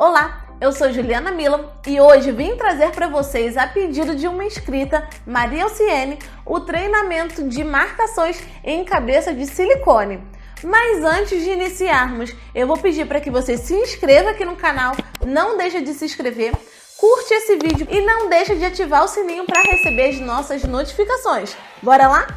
Olá, eu sou Juliana Milan e hoje vim trazer para vocês, a pedido de uma inscrita, Maria Alciene, o treinamento de marcações em cabeça de silicone. Mas antes de iniciarmos, eu vou pedir para que você se inscreva aqui no canal, não deixe de se inscrever, curte esse vídeo e não deixe de ativar o sininho para receber as nossas notificações. Bora lá?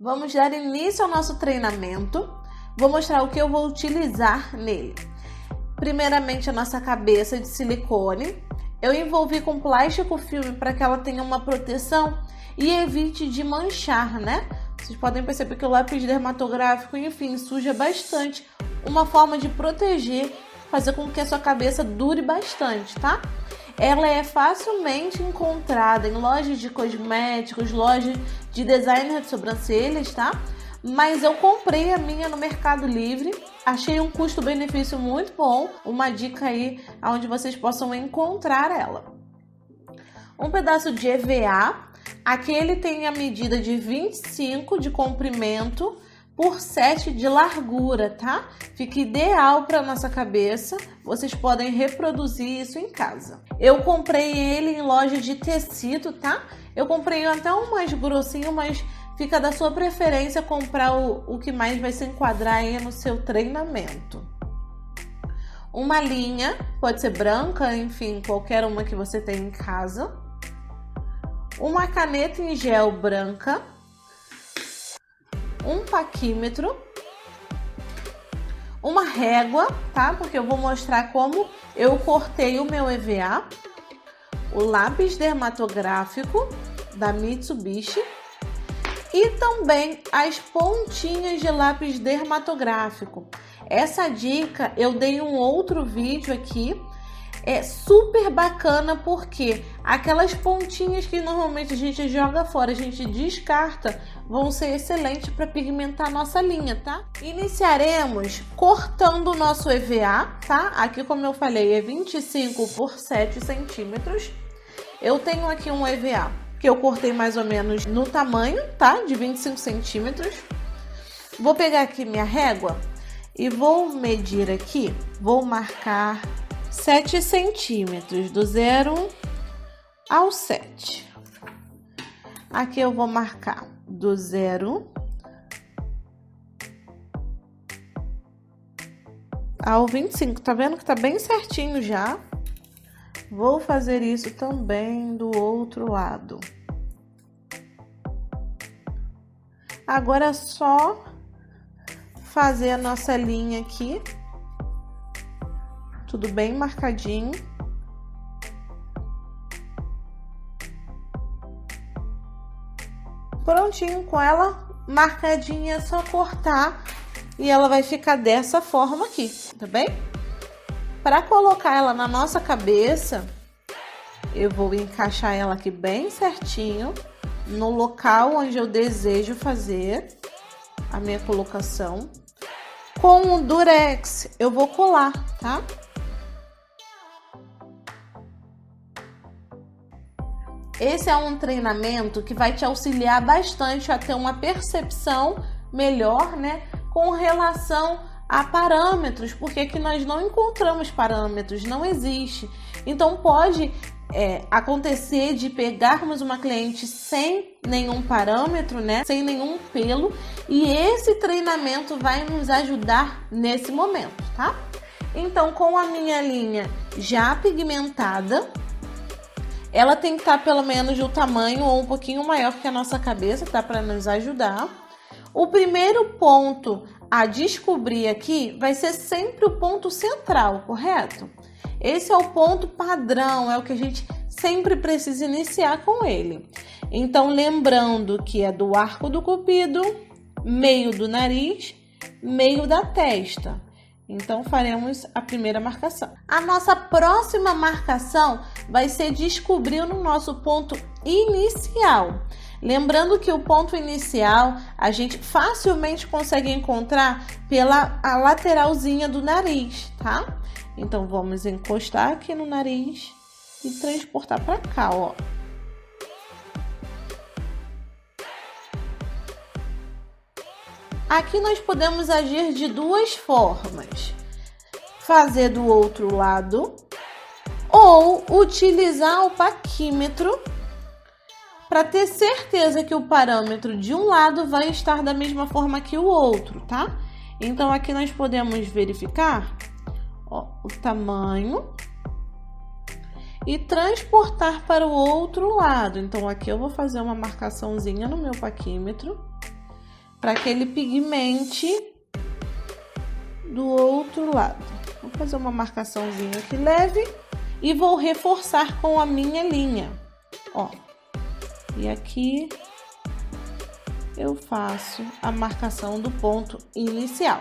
Vamos dar início ao nosso treinamento. Vou mostrar o que eu vou utilizar nele. Primeiramente, a nossa cabeça de silicone. Eu envolvi com plástico filme para que ela tenha uma proteção e evite de manchar, né? Vocês podem perceber que o lápis dermatográfico, enfim, suja bastante. Uma forma de proteger, fazer com que a sua cabeça dure bastante, tá? Ela é facilmente encontrada em lojas de cosméticos, lojas de designer de sobrancelhas, tá? Mas eu comprei a minha no Mercado Livre, achei um custo-benefício muito bom, uma dica aí onde vocês possam encontrar ela. Um pedaço de EVA, aqui ele tem a medida de 25 de comprimento por 7 de largura, tá? Fica ideal para nossa cabeça, vocês podem reproduzir isso em casa. Eu comprei ele em loja de tecido, tá? Eu comprei até um mais grossinho, mas fica da sua preferência comprar o que mais vai se enquadrar aí no seu treinamento. Uma linha, pode ser branca, enfim, qualquer uma que você tenha em casa. Uma caneta em gel branca. Um paquímetro, uma régua, tá? Porque eu vou mostrar como eu cortei o meu EVA, o lápis dermatográfico da Mitsubishi e também as pontinhas de lápis dermatográfico. Essa dica eu dei um outro vídeo aqui. É super bacana porque aquelas pontinhas que normalmente a gente joga fora, a gente descarta, vão ser excelentes para pigmentar a nossa linha, tá? Iniciaremos cortando o nosso EVA, tá? Aqui, como eu falei, é 25 por 7 centímetros. Eu tenho aqui um EVA que eu cortei mais ou menos no tamanho, tá? De 25 centímetros. Vou pegar aqui minha régua e vou medir aqui, vou marcar 7 centímetros, do 0 ao 7. Aqui eu vou marcar do 0 ao 25. Tá vendo que tá bem certinho já? Vou fazer isso também do outro lado. Agora é só fazer a nossa linha aqui. Tudo bem marcadinho. Prontinho com ela marcadinha, é só cortar e ela vai ficar dessa forma aqui, tá bem? Para colocar ela na nossa cabeça, eu vou encaixar ela aqui bem certinho no local onde eu desejo fazer a minha colocação. Com o Durex eu vou colar, tá? Esse é um treinamento que vai te auxiliar bastante a ter uma percepção melhor, né, com relação a parâmetros, porque aqui nós não encontramos parâmetros, não existe. Então pode acontecer de pegarmos uma cliente sem nenhum parâmetro, né, sem nenhum pelo, e esse treinamento vai nos ajudar nesse momento, tá? Então, com a minha linha já pigmentada, ela tem que estar pelo menos do tamanho ou um pouquinho maior que a nossa cabeça, tá? Para nos ajudar. O primeiro ponto a descobrir aqui vai ser sempre o ponto central, correto? Esse é o ponto padrão, é o que a gente sempre precisa iniciar com ele. Então, lembrando que é do arco do cupido, meio do nariz, meio da testa. Então, faremos a primeira marcação. A nossa próxima marcação vai ser descobrir no nosso ponto inicial. Lembrando que o ponto inicial a gente facilmente consegue encontrar pela lateralzinha do nariz, tá? Então, vamos encostar aqui no nariz e transportar para cá, ó. Aqui nós podemos agir de duas formas. Fazer do outro lado ou utilizar o paquímetro para ter certeza que o parâmetro de um lado vai estar da mesma forma que o outro, tá? Então, aqui nós podemos verificar, ó, o tamanho e transportar para o outro lado. Então, aqui eu vou fazer uma marcaçãozinha no meu paquímetro para que ele pigmente do outro lado. Vou fazer uma marcaçãozinha aqui leve e vou reforçar com a minha linha, ó. E aqui eu faço a marcação do ponto inicial.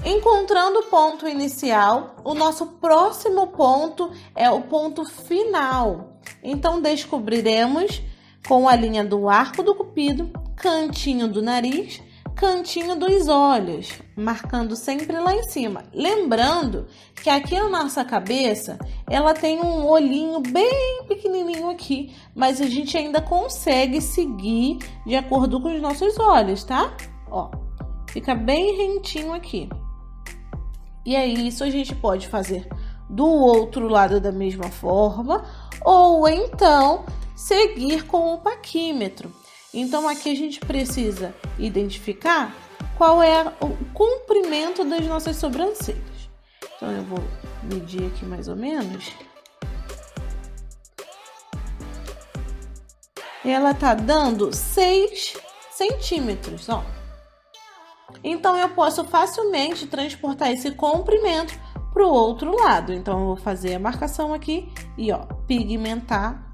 Encontrando o ponto inicial, o nosso próximo ponto é o ponto final. Então, descobriremos com a linha do arco do cupido, cantinho do nariz, cantinho dos olhos, marcando sempre lá em cima. Lembrando que aqui na nossa cabeça, ela tem um olhinho bem pequenininho aqui, mas a gente ainda consegue seguir de acordo com os nossos olhos, tá? Ó, fica bem rentinho aqui. E aí, isso a gente pode fazer do outro lado da mesma forma, ou então seguir com o paquímetro. Então, aqui a gente precisa identificar qual é o comprimento das nossas sobrancelhas. Então, eu vou medir aqui mais ou menos. Ela tá dando 6 centímetros, ó. Então, eu posso facilmente transportar esse comprimento para o outro lado. Então, eu vou fazer a marcação aqui e, ó, pigmentar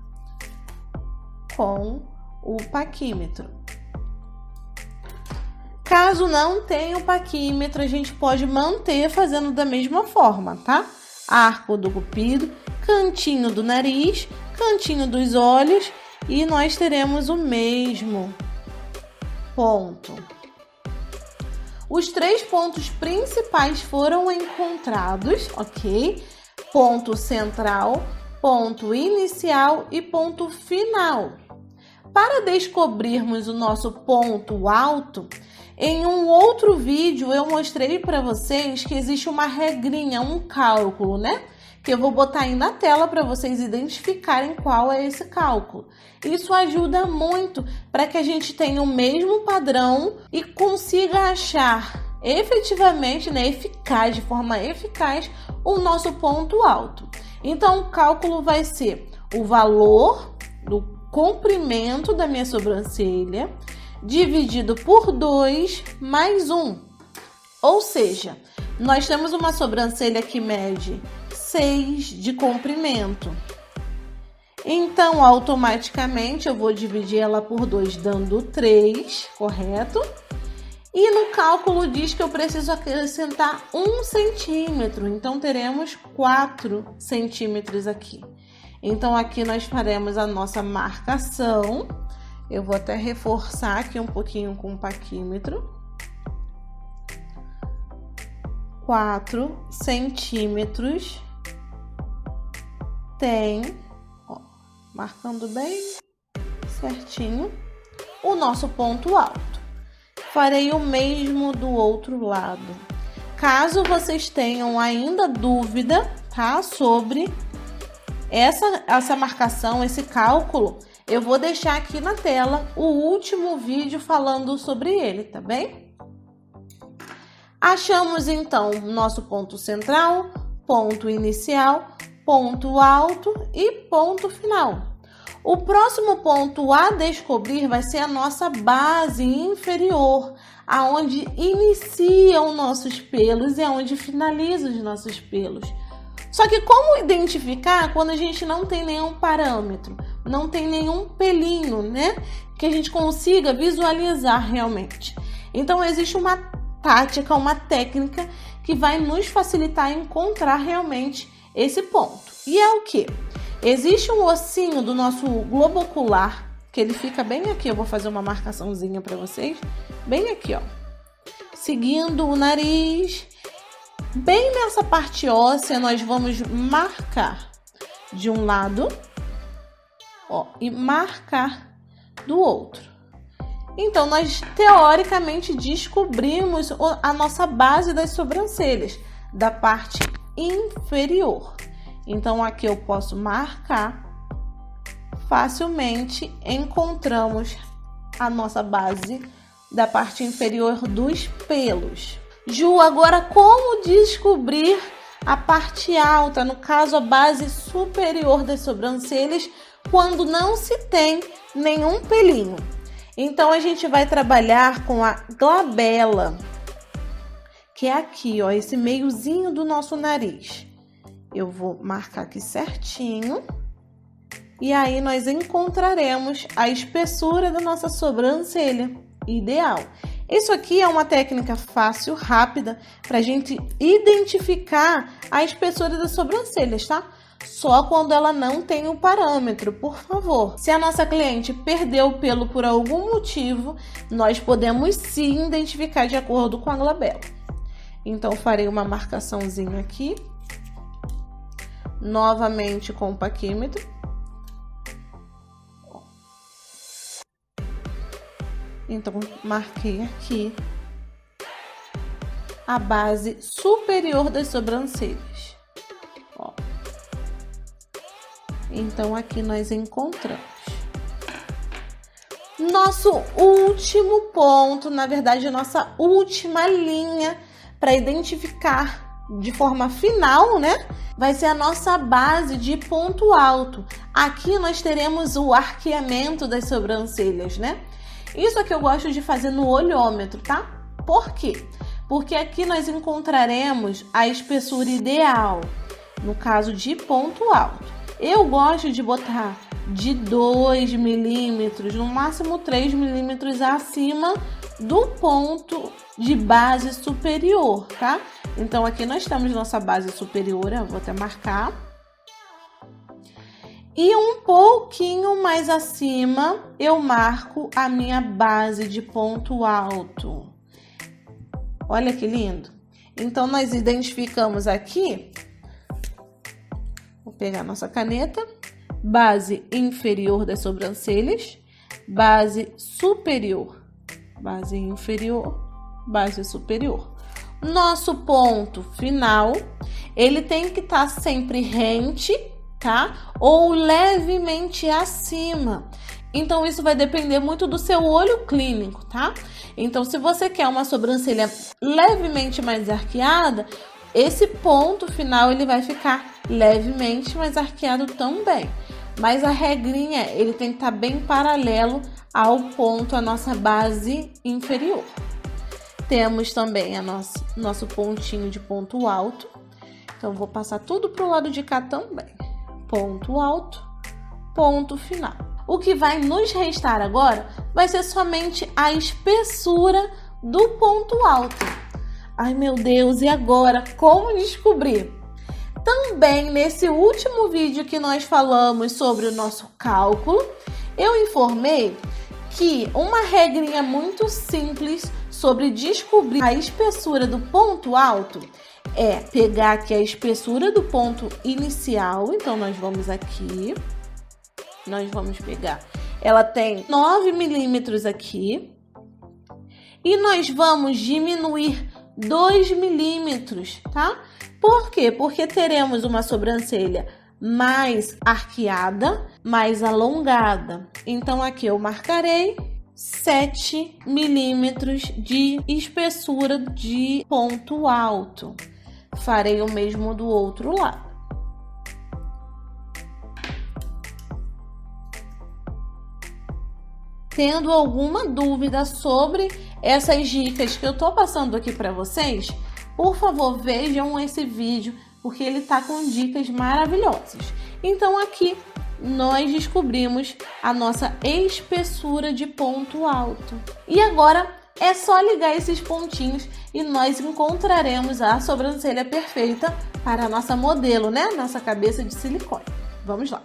com o paquímetro. Caso não tenha o paquímetro, a gente pode manter fazendo da mesma forma, tá? Arco do cupido, cantinho do nariz, cantinho dos olhos e nós teremos o mesmo ponto. Os 3 pontos principais foram encontrados, ok? Ponto central, ponto inicial e ponto final. Para descobrirmos o nosso ponto alto, em um outro vídeo eu mostrei para vocês que existe uma regrinha, um cálculo, né? Que eu vou botar aí na tela para vocês identificarem qual é esse cálculo. Isso ajuda muito para que a gente tenha o mesmo padrão e consiga achar efetivamente, né, de forma eficaz, o nosso ponto alto. Então, o cálculo vai ser o valor do comprimento da minha sobrancelha dividido por 2 mais 1. Ou seja, nós temos uma sobrancelha que mede 6 de comprimento. Então, automaticamente, eu vou dividir ela por 2, dando 3, correto? E no cálculo diz que eu preciso acrescentar 1 centímetro. Então, teremos 4 centímetros aqui. Então, aqui nós faremos a nossa marcação. Eu vou até reforçar aqui um pouquinho com o paquímetro. 4 centímetros tem, ó, marcando bem certinho, o nosso ponto alto. Farei o mesmo do outro lado. Caso vocês tenham ainda dúvida, tá, sobre essa marcação, esse cálculo, eu vou deixar aqui na tela o último vídeo falando sobre ele, tá bem? Achamos então nosso ponto central, ponto inicial, ponto alto e ponto final. O próximo ponto a descobrir vai ser a nossa base inferior, aonde iniciam nossos pelos e aonde finalizam os nossos pelos. Só que como identificar quando a gente não tem nenhum parâmetro, não tem nenhum pelinho, né? Que a gente consiga visualizar realmente. Então, existe uma tática, uma técnica que vai nos facilitar encontrar realmente esse ponto. E é o quê? Existe um ossinho do nosso globo ocular, que ele fica bem aqui. Eu vou fazer uma marcaçãozinha para vocês. Bem aqui, ó. Seguindo o nariz. Bem nessa parte óssea, nós vamos marcar de um lado, ó, e marcar do outro. Então, nós teoricamente descobrimos a nossa base das sobrancelhas, da parte inferior. Então, aqui eu posso marcar, facilmente encontramos a nossa base da parte inferior dos pelos. Ju, agora como descobrir a parte alta, no caso a base superior das sobrancelhas, quando não se tem nenhum pelinho? Então a gente vai trabalhar com a glabela, que é aqui, ó, esse meiozinho do nosso nariz. Eu vou marcar aqui certinho. E aí nós encontraremos a espessura da nossa sobrancelha ideal. Isso aqui é uma técnica fácil, rápida, para a gente identificar a espessura das sobrancelhas, tá? Só quando ela não tem o parâmetro, por favor. Se a nossa cliente perdeu o pelo por algum motivo, nós podemos sim identificar de acordo com a glabela. Então, farei uma marcaçãozinha aqui. Novamente com o paquímetro. Então, marquei aqui a base superior das sobrancelhas. Ó. Então, aqui nós encontramos. Nosso último ponto, na verdade, a nossa última linha para identificar de forma final, né? Vai ser a nossa base de ponto alto. Aqui nós teremos o arqueamento das sobrancelhas, né? Isso aqui eu gosto de fazer no olhômetro, tá? Por quê? Porque aqui nós encontraremos a espessura ideal, no caso de ponto alto. Eu gosto de botar de 2 milímetros, no máximo 3 milímetros acima do ponto de base superior, tá? Então, aqui nós temos nossa base superior, eu vou até marcar. E um pouquinho mais acima, eu marco a minha base de ponto alto. Olha que lindo! Então, nós identificamos aqui, vou pegar nossa caneta, base inferior das sobrancelhas, base superior, base inferior, base superior. Nosso ponto final, ele tem que estar sempre rente, tá? Ou levemente acima. Então, isso vai depender muito do seu olho clínico, tá? Então, se você quer uma sobrancelha levemente mais arqueada, esse ponto final, ele vai ficar levemente mais arqueado também. Mas a regrinha, ele tem que estar bem paralelo ao ponto, a nossa base inferior. Temos também nosso pontinho de ponto alto. Então, vou passar tudo pro lado de cá também. Ponto alto, ponto final. O que vai nos restar agora vai ser somente a espessura do ponto alto. Ai, meu Deus, e agora? Como descobrir? Também nesse último vídeo que nós falamos sobre o nosso cálculo, eu informei que uma regrinha muito simples sobre descobrir a espessura do ponto alto é pegar aqui a espessura do ponto inicial. Então, nós vamos aqui, nós vamos pegar, ela tem 9 milímetros aqui, e nós vamos diminuir 2 milímetros, tá? Por quê? Porque teremos uma sobrancelha mais arqueada, mais alongada. Então, aqui eu marcarei 7 milímetros de espessura de ponto alto. Farei o mesmo do outro lado. Tendo alguma dúvida sobre essas dicas que eu tô passando aqui para vocês, por favor, vejam esse vídeo, porque ele tá com dicas maravilhosas. Então, aqui nós descobrimos a nossa espessura de ponto alto. E agora é só ligar esses pontinhos e nós encontraremos a sobrancelha perfeita para a nossa modelo, né? Nossa cabeça de silicone. Vamos lá!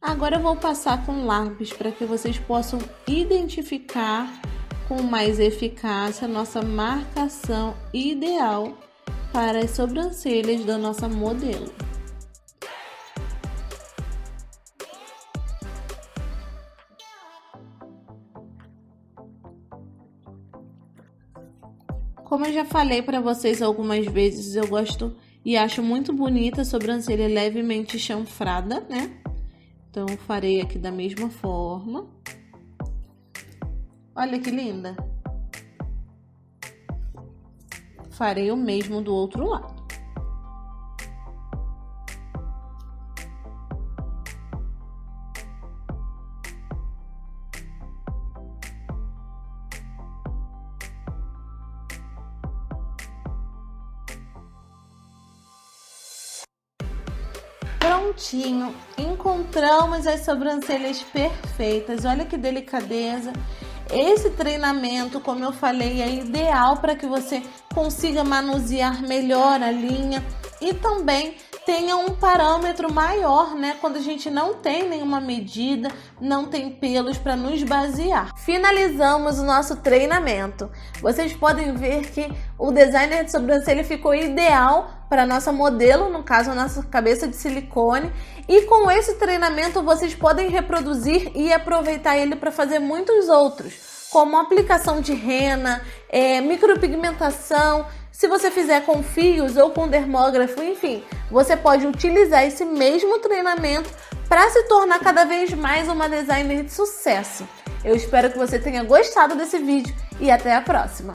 Agora eu vou passar com lápis para que vocês possam identificar com mais eficácia a nossa marcação ideal para as sobrancelhas da nossa modelo. Como eu já falei para vocês algumas vezes, eu gosto e acho muito bonita a sobrancelha levemente chanfrada, né? Então, eu farei aqui da mesma forma. Olha que linda! Farei o mesmo do outro lado. Prontinho, encontramos as sobrancelhas perfeitas. Olha que delicadeza. Esse treinamento, como eu falei, é ideal para que você consiga manusear melhor a linha e também tenha um parâmetro maior, né? Quando a gente não tem nenhuma medida, não tem pelos para nos basear. Finalizamos o nosso treinamento. Vocês podem ver que o designer de sobrancelha ficou ideal para a nossa modelo, no caso a nossa cabeça de silicone, e com esse treinamento vocês podem reproduzir e aproveitar ele para fazer muitos outros, como aplicação de rena, micropigmentação. Se você fizer com fios ou com dermógrafo, enfim, você pode utilizar esse mesmo treinamento para se tornar cada vez mais uma designer de sucesso. Eu espero que você tenha gostado desse vídeo e até a próxima!